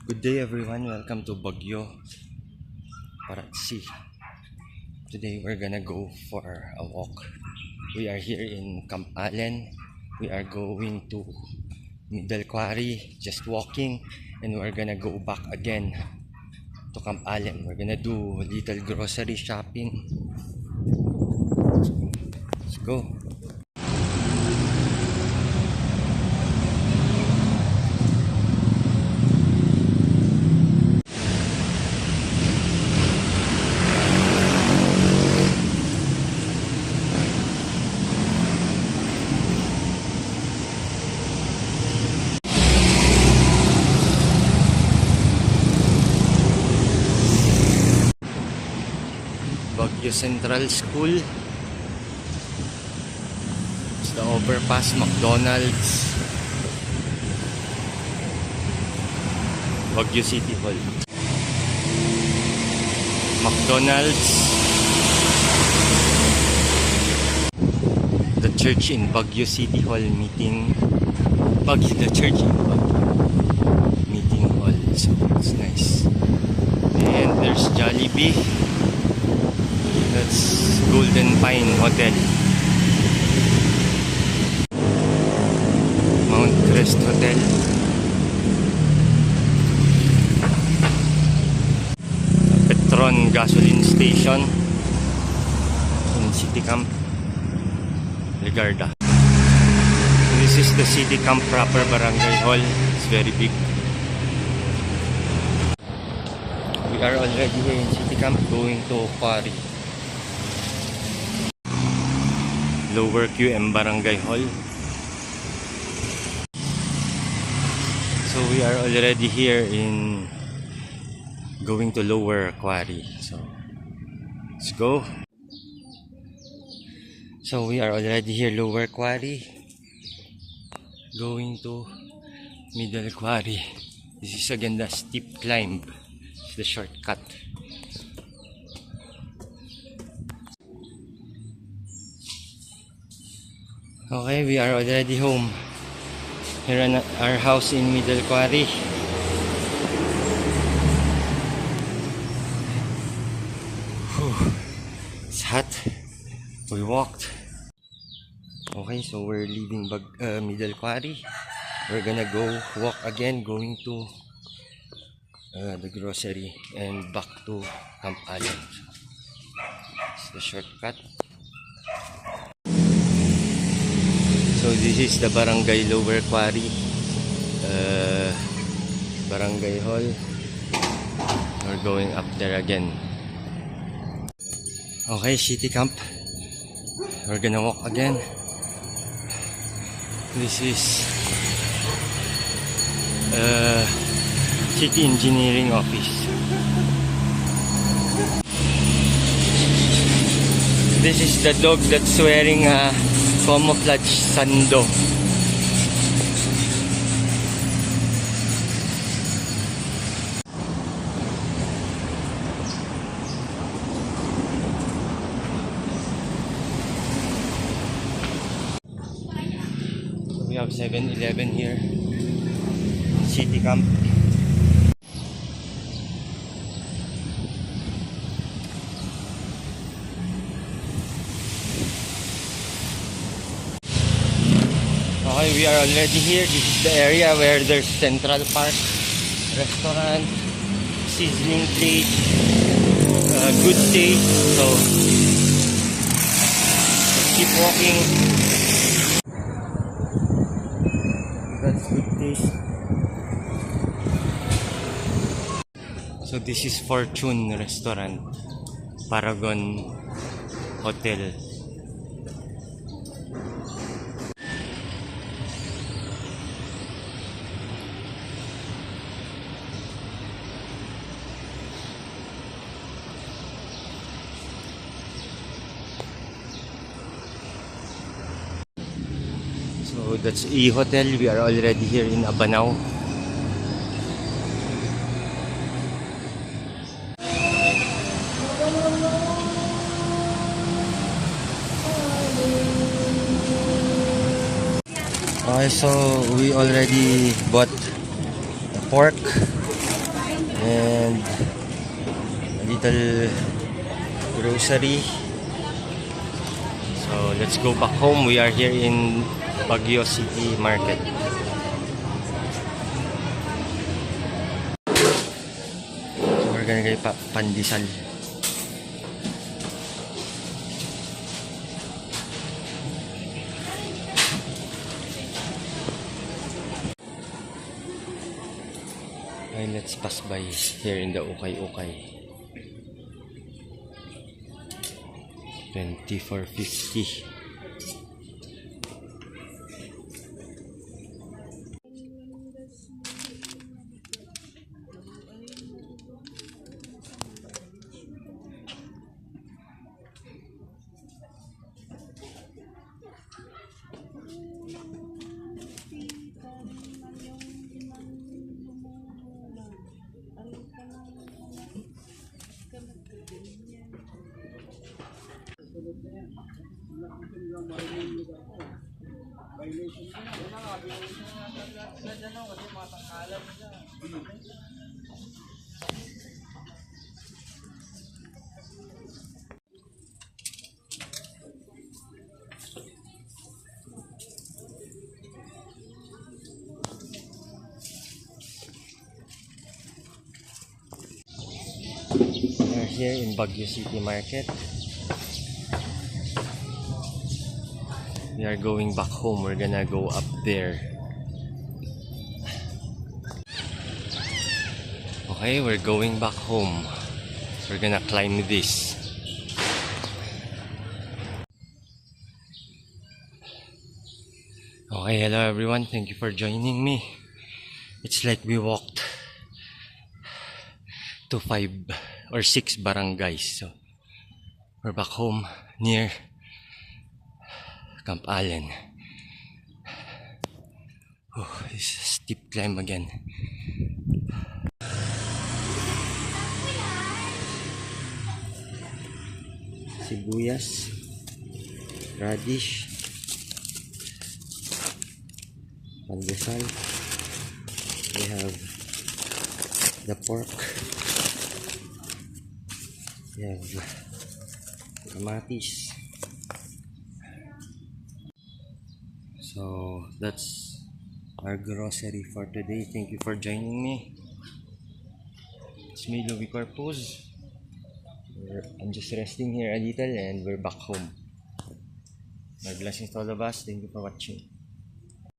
Good day everyone, welcome to Baguio, Parachi. Today we're gonna go for a walk. We are here in Camp Allen. We are going to Middle Quarry, just walking, and we're gonna go back again to Camp Allen. We're gonna do a little grocery shopping. Let's go. Baguio Central School. It's the overpass, McDonald's, Baguio City Hall, McDonald's, the church in Baguio City Hall meeting, the church in Baguio meeting hall, so it's nice. And there's Jollibee. That's Golden Pine Hotel, Mount Crest Hotel, Petron Gasoline Station in City Camp, Ligarda. This is the City Camp proper Barangay Hall. It's very big. We are already here in City Camp, going to Quarry, Lower QM Barangay Hall. So we are already here in going to Lower Quarry. So let's go. So we are already here, Lower Quarry, going to Middle Quarry. This is again the steep climb. It's the shortcut. Okay, we are already home. Here in our house in Middle Quarry. It's hot. We walked. Okay, so we're leaving Middle Quarry. We're gonna go walk again, going to the grocery and back to Camp Allen. It's the shortcut. So this is the Barangay Lower Quarry, Barangay Hall. We're going up there again. Okay, City Camp. We're gonna walk again. This is City Engineering Office. This is the dog that's wearing a camouflage sando. We have 7-Eleven here, City Camp. Okay, we are already here. This is the area where there's Central Park, restaurant, sizzling plate, good taste. So let's keep walking. That's good taste. So this is Fortune Restaurant, Paragon Hotel. So that's E Hotel. We are already here in Abanao. Okay, so we already bought the pork, and a little grocery. So let's go back home. We are here in Baguio City Market. So we're gonna get pandesal. And let's pass by here in the Ukay-Ukay. 24.50. We are here in Baguio City Market. We are going back home. We're gonna go up there. Okay, we're going back home. We're gonna climb this. Okay, hello everyone. Thank you for joining me. It's like we walked to 5 or 6 barangays. So we're back home near Camp Allen. Oh, this is a steep climb again. Sibuyas, radish, pandesal. We have the pork. We have kamatis. So that's our grocery for today. Thank you for joining me. It's me, Louis Corpus. I'm just resting here a little and we're back home. My blessings to all of us. Thank you for watching.